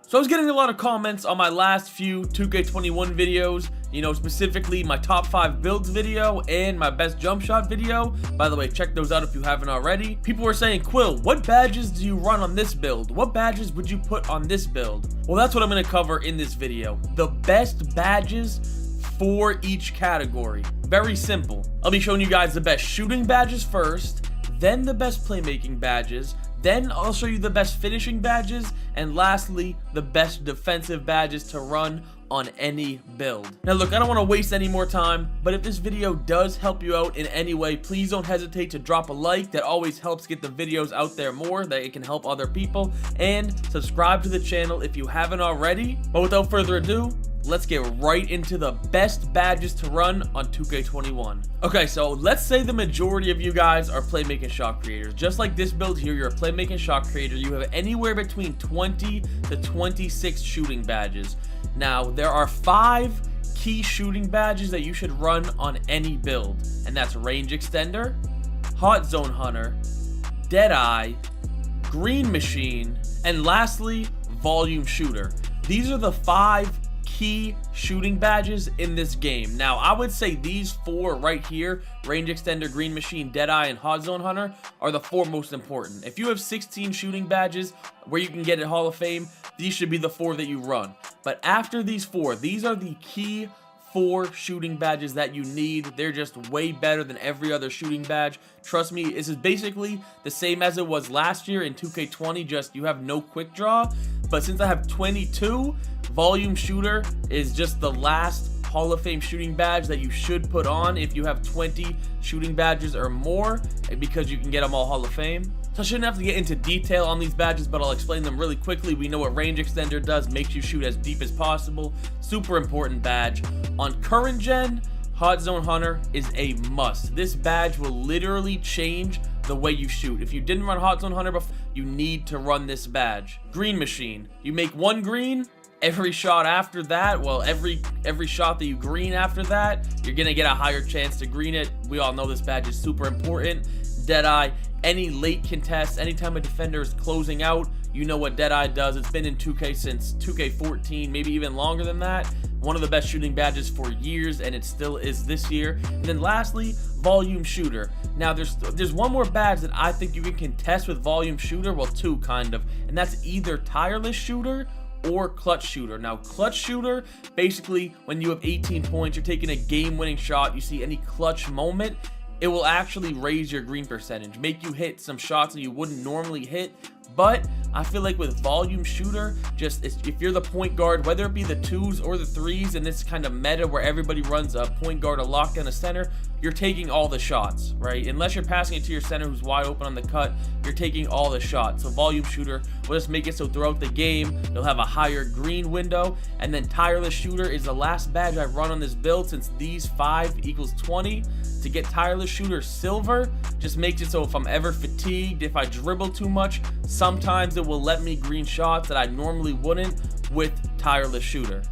So I was getting a lot of comments on my last few 2K21 videos, you know, specifically my top 5 builds video and my best jump shot video. By the way, check those out if you haven't already. People were saying, Quil, what badges do you run on this build? What badges would you put on this build? Well, that's what I'm going to cover in this video. The best badges for each category. Very simple. I'll be showing you guys the best shooting badges first, then the best playmaking badges, then I'll show you the best finishing badges, and lastly, the best defensive badges to run on any build. Now look, I don't want to waste any more time, but if this video does help you out in any way, please don't hesitate to drop a like. That always helps get the videos out there more, that it can help other people, and subscribe to the channel if you haven't already. But without further ado, let's get right into the best badges to run on 2K21. Okay, so let's say the majority of you guys are playmaking shot creators. Just like this build here, you're a playmaking shot creator. You have anywhere between 20 to 26 shooting badges. Now, there are 5 key shooting badges that you should run on any build, and that's Range Extender, Hot Zone Hunter, Deadeye, Green Machine, and lastly, Volume Shooter. These are the 5 key shooting badges in this game. Now, I would say these 4 right here, Range Extender, Green Machine, Deadeye, and Hot Zone Hunter, are the 4 most important. If you have 16 shooting badges where you can get at Hall of Fame, these should be the 4 that you run. But after these 4, these are the key 4 shooting badges that you need. They're just way better than every other shooting badge. Trust me, this is basically the same as it was last year in 2K20, just you have no quick draw. But since I have 22, Volume Shooter is just the last Hall of Fame shooting badge that you should put on if you have 20 shooting badges or more, because you can get them all Hall of Fame. So I shouldn't have to get into detail on these badges, but I'll explain them really quickly. We know what Range Extender does, makes you shoot as deep as possible. Super important badge. On current gen, Hot Zone Hunter is a must. This badge will literally change the way you shoot. If you didn't run Hot Zone Hunter before, you need to run this badge. Green Machine. You make 1 green, every shot after that, well, every shot that you green after that, you're gonna get a higher chance to green it. We all know this badge is super important. Deadeye. Any late contest, anytime a defender is closing out, you know what Deadeye does. It's been in 2K since 2K14, maybe even longer than that. One of the best shooting badges for years, and it still is this year. And then lastly, Volume Shooter. Now there's one more badge that I think you can contest with Volume Shooter, well, 2 kind of, and that's either Tireless Shooter or Clutch Shooter. Now, Clutch Shooter, basically when you have 18 points, you're taking a game-winning shot, you see any clutch moment, it will actually raise your green percentage, make you hit some shots that you wouldn't normally hit. But I feel like with Volume Shooter, just if you're the point guard, whether it be the 2s or the 3s, in this kind of meta where everybody runs a point guard, a lockdown, a center, you're taking all the shots, right? Unless you're passing it to your center who's wide open on the cut, you're taking all the shots. So Volume Shooter will just make it so throughout the game, you'll have a higher green window. And then Tireless Shooter is the last badge I've run on this build, since these 5 equals 20. To get Tireless Shooter Silver, just makes it so if I'm ever fatigued, if I dribble too much, sometimes it will let me green shots that I normally wouldn't with Tireless Shooter.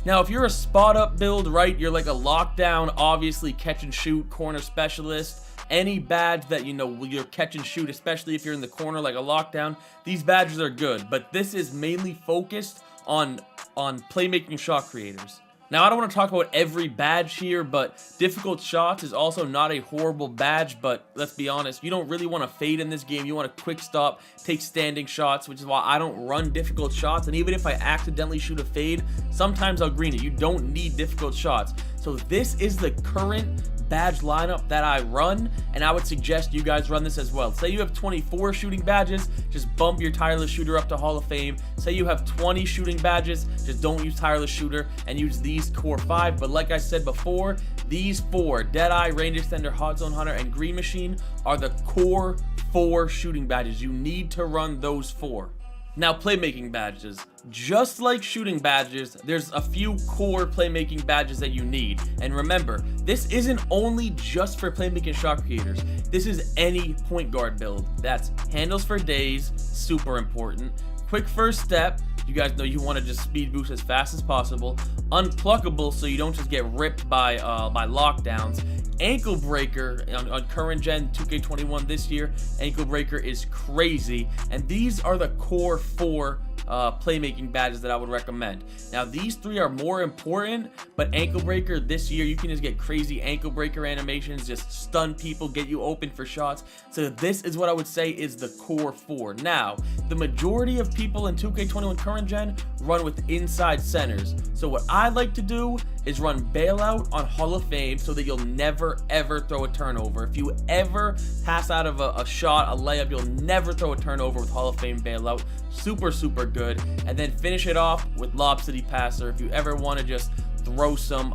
Now, if you're a spot up build, right, you're like a lockdown, obviously catch and shoot, corner specialist, any badge that, you know, you're catch and shoot, especially if you're in the corner like a lockdown, these badges are good. But this is mainly focused on playmaking shot creators. Now, I don't want to talk about every badge here, but Difficult Shots is also not a horrible badge, but let's be honest, you don't really want to fade in this game. You want to quick stop, take standing shots, which is why I don't run Difficult Shots. And even if I accidentally shoot a fade, sometimes I'll green it. You don't need Difficult Shots. So this is the current badge lineup that I run, and I would suggest you guys run this as well. Say you have 24 shooting badges, just bump your Tireless Shooter up to Hall of Fame. Say you have 20 shooting badges, just don't use Tireless Shooter and use these core 5. But like I said before, these 4, Deadeye, Range Extender, Hot Zone Hunter, and Green Machine, are the core 4 shooting badges. You need to run those 4. Now, playmaking badges. Just like shooting badges, there's a few core playmaking badges that you need. And remember, this isn't only just for playmaking shot creators. This is any point guard build. That's handles for days, super important. Quick first step, you guys know you want to just speed boost as fast as possible. Unpluckable, so you don't just get ripped by lockdowns. Ankle breaker on current gen 2K21 this year. Ankle breaker is crazy, and these are the core 4 playmaking badges that I would recommend. Now these 3 are more important, but ankle breaker this year, you can just get crazy ankle breaker animations, just stun people, get you open for shots. So this is what I would say is the core 4. Now, the majority of people in 2K21 current gen run with inside centers. So what I like to do is run bailout on Hall of Fame so that you'll never ever throw a turnover. If you ever pass out of a shot, a layup, you'll never throw a turnover with Hall of Fame bailout. Super good. And then finish it off with Lob City Passer. If you ever want to just throw some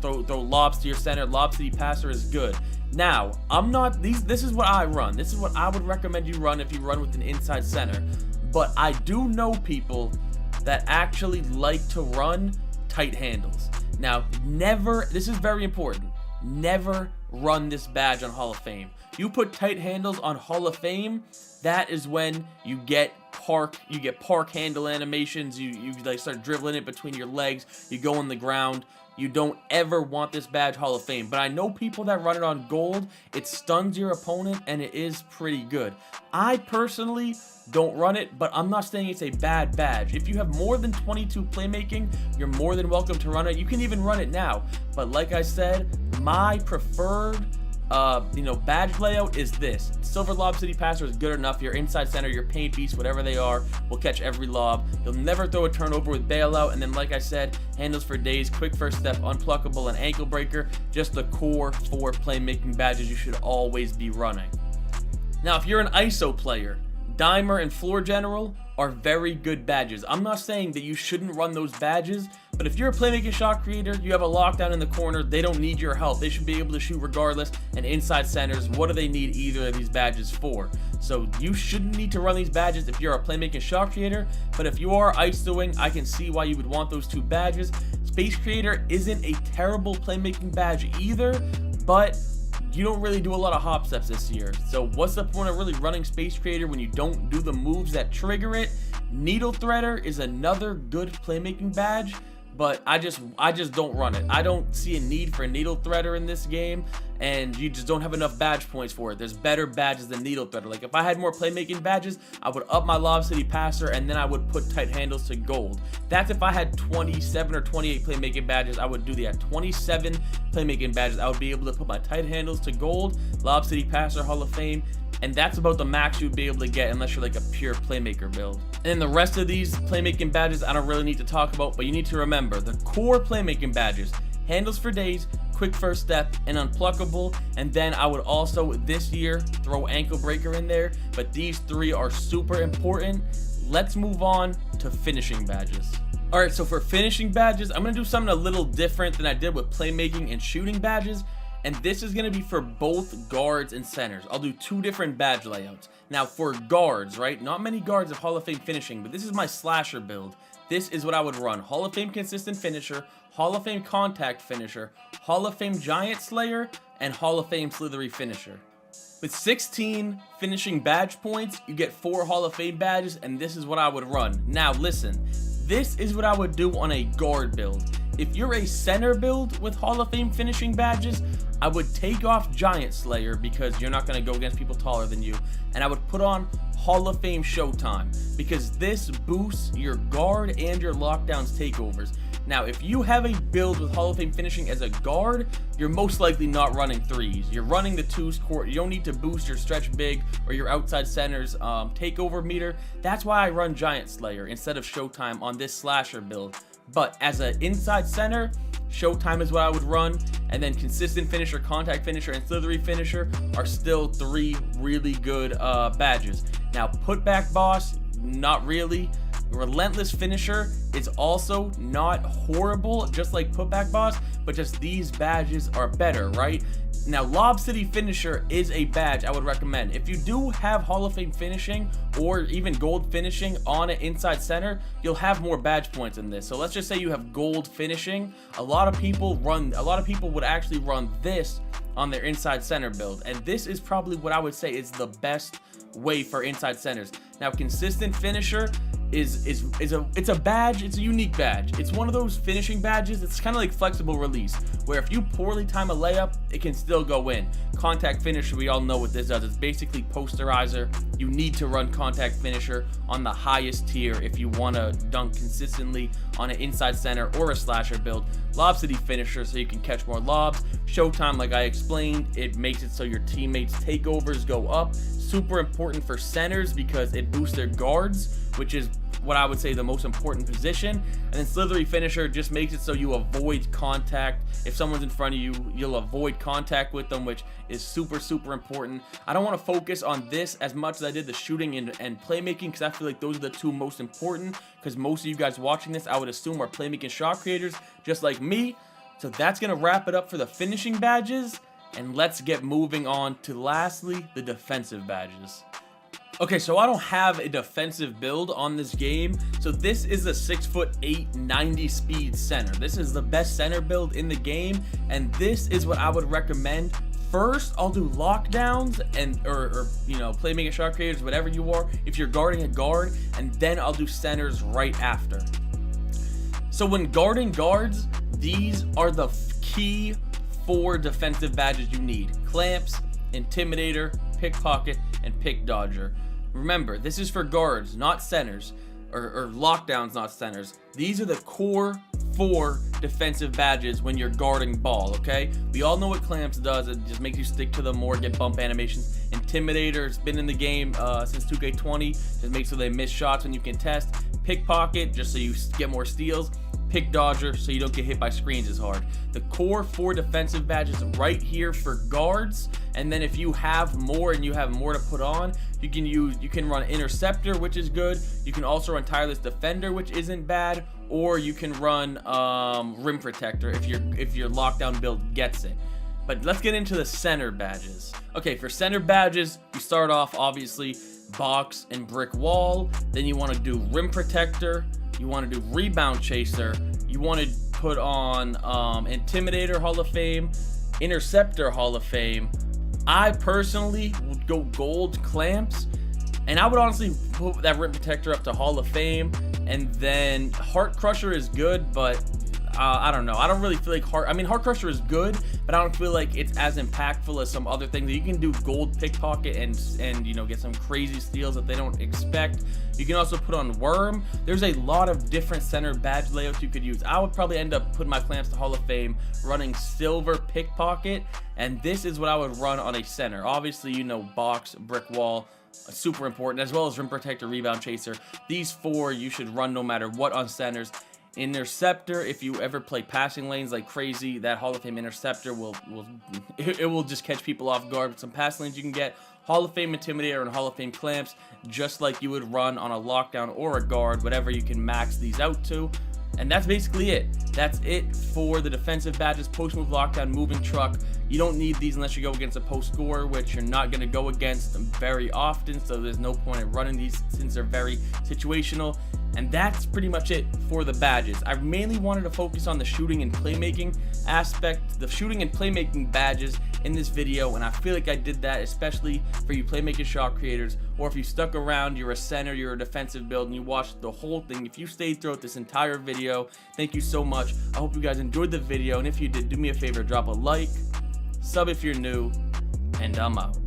throw lobs to your center, Lob City Passer is good. Now, this is what I run. This is what I would recommend you run if you run with an inside center. But I do know people that actually like to run tight handles. Now, this is very important, never run this badge on Hall of Fame. You put tight handles on Hall of Fame, that is when you get park handle animations, you like start dribbling it between your legs, you go on the ground. You don't ever want this badge Hall of Fame. But I know people that run it on gold, it stuns your opponent and it is pretty good. I personally don't run it, but I'm not saying it's a bad badge. If you have more than 22 playmaking, you're more than welcome to run it. You can even run it now. But like I said, my preferred badge layout is this. Silver Lob City Passer is good enough. Your inside center, your paint beast, whatever they are, will catch every lob. You'll never throw a turnover with bailout. And then, like I said, handles for days, quick first step, unpluckable, and ankle breaker. Just the core 4 playmaking badges you should always be running. Now, if you're an ISO player, Dimer and Floor General are very good badges. I'm not saying that you shouldn't run those badges, but if you're a playmaking shot creator, you have a lockdown in the corner, they don't need your help. They should be able to shoot regardless. And inside centers, what do they need either of these badges for? So you shouldn't need to run these badges if you're a playmaking shot creator, but if you are ISOing, I can see why you would want those 2 badges. Space Creator isn't a terrible playmaking badge either, but you don't really do a lot of hop steps this year. So what's the point of really running Space Creator when you don't do the moves that trigger it? Needle Threader is another good playmaking badge, but I just don't run it. I don't see a need for a Needle Threader in this game, and you just don't have enough badge points for it. There's better badges than Needle Threader. Like if I had more playmaking badges, I would up my Lob City Passer, and then I would put tight handles to gold. That's if I had 27 or 28 playmaking badges, I would do that. 27 playmaking badges, I would be able to put my tight handles to gold, Lob City Passer, Hall of Fame, and that's about the max you'd be able to get unless you're like a pure playmaker build. And the rest of these playmaking badges I don't really need to talk about, but you need to remember the core playmaking badges: handles for days, quick first step, and unpluckable. And then I would also this year throw ankle breaker in there, but these 3 are super important. Let's move on to finishing badges. Alright, so for finishing badges, I'm going to do something a little different than I did with playmaking and shooting badges. And this is going to be for both guards and centers. I'll do 2 different badge layouts. Now for guards, right? Not many guards have Hall of Fame finishing, but this is my slasher build. This is what I would run: Hall of Fame consistent finisher, Hall of Fame contact finisher, Hall of Fame giant slayer, and Hall of Fame slithery finisher. With 16 finishing badge points, you get 4 Hall of Fame badges, and this is what I would run. Now listen, this is what I would do on a guard build. If you're a center build with Hall of Fame finishing badges, I would take off Giant Slayer because you're not going to go against people taller than you, and I would put on Hall of Fame Showtime because this boosts your guard and your lockdowns takeovers. Now, if you have a build with Hall of Fame finishing as a guard, you're most likely not running 3s. You're running the 2s court. You don't need to boost your stretch big or your outside center's takeover meter. That's why I run Giant Slayer instead of Showtime on this slasher build. But as an inside center, Showtime is what I would run, and then consistent finisher, contact finisher, and slithery finisher are still 3 really good badges. Now, putback boss, not really. Relentless finisher is also not horrible, just like putback boss, but just these badges are better, right? Now, Lob City Finisher is a badge I would recommend. If you do have Hall of Fame finishing or even gold finishing on an inside center, you'll have more badge points in this. So let's just say you have gold finishing. A lot of people would actually run this on their inside center build, and this is probably what I would say is the best way for inside centers. Now, consistent finisher it's a badge. It's a unique badge. It's one of those finishing badges. It's kind of like flexible release, where if you poorly time a layup, it can still go in. Contact finisher, we all know what this does. It's basically posterizer. You need to run contact finisher on the highest tier if you want to dunk consistently on an inside center or a slasher build. Lob city finisher, so you can catch more lobs. Showtime, like I explained, it makes it so your teammates' takeovers go up. Super important for centers because it boosts their guards, which is what I would say the most important position. And then slithery finisher just makes it so you avoid contact. If someone's in front of you, you'll avoid contact with them, which is super important. I don't want to focus on this as much as I did the shooting and playmaking, because I feel like those are the two most important, because most of you guys watching this, I would assume, are playmaking shot creators just like me. So that's gonna wrap it up for the finishing badges, and let's get moving on to lastly the defensive badges. Okay, so I don't have a defensive build on this game. So this is a 6'8", 90 speed center. This is the best center build in the game, and this is what I would recommend. First, I'll do lockdowns and or you know, playmaking shot creators, whatever you are, if you're guarding a guard, and then I'll do centers right after. So when guarding guards, these are the key 4 defensive badges you need: clamps, intimidator, pickpocket, and pick dodger. Remember, this is for guards, not centers, or lockdowns, not centers. These are the core 4 defensive badges when you're guarding ball, okay? We all know what clamps does. It just makes you stick to them more, get bump animations. Intimidator, it's been in the game since 2K20. Just makes so they miss shots when you contest. Pickpocket, just so you get more steals. Pick dodger, so you don't get hit by screens as hard. The core 4 defensive badges right here for guards. And then if you have more and you have more to put on, you can run interceptor, which is good. You can also run tireless defender, which isn't bad, or you can run rim protector if your lockdown build gets it. But let's get into the center badges. Okay, for center badges, you start off obviously box and brick wall. Then you want to do rim protector. You want to do rebound chaser. You want to put on intimidator Hall of Fame, interceptor Hall of Fame. I personally would go gold clamps, and I would honestly put that rim protector up to Hall of Fame. And then heart crusher is good, but I don't know. I don't really feel like heart crusher is good, but I don't feel like it's as impactful as some other things. You can do gold pickpocket and you know, get some crazy steals that they don't expect. You can also put on worm. There's a lot of different center badge layouts you could use. I would probably end up putting my clamps to Hall of Fame, running silver pickpocket, and this is what I would run on a center. Obviously, you know, box, brick wall, super important, as well as rim protector, rebound chaser. These 4 you should run no matter what on centers. Interceptor, if you ever play passing lanes like crazy, that Hall of Fame interceptor will just catch people off guard. With some pass lanes you can get Hall of Fame intimidator and Hall of Fame clamps, just like you would run on a lockdown or a guard, whatever you can max these out to. And that's basically it. That's it for the defensive badges. Post move, lockdown, moving truck. You don't need these unless you go against a post scorer, which you're not going to go against them very often, so there's no point in running these since they're very situational. And that's pretty much it for the badges. I mainly wanted to focus on the shooting and playmaking aspect, the shooting and playmaking badges in this video, and I feel like I did that especially for you playmaking shot creators, or if you stuck around, you're a center, you're a defensive build, and you watched the whole thing. If you stayed throughout this entire video, thank you so much. I hope you guys enjoyed the video, and if you did, do me a favor, drop a like, sub if you're new, and I'm out.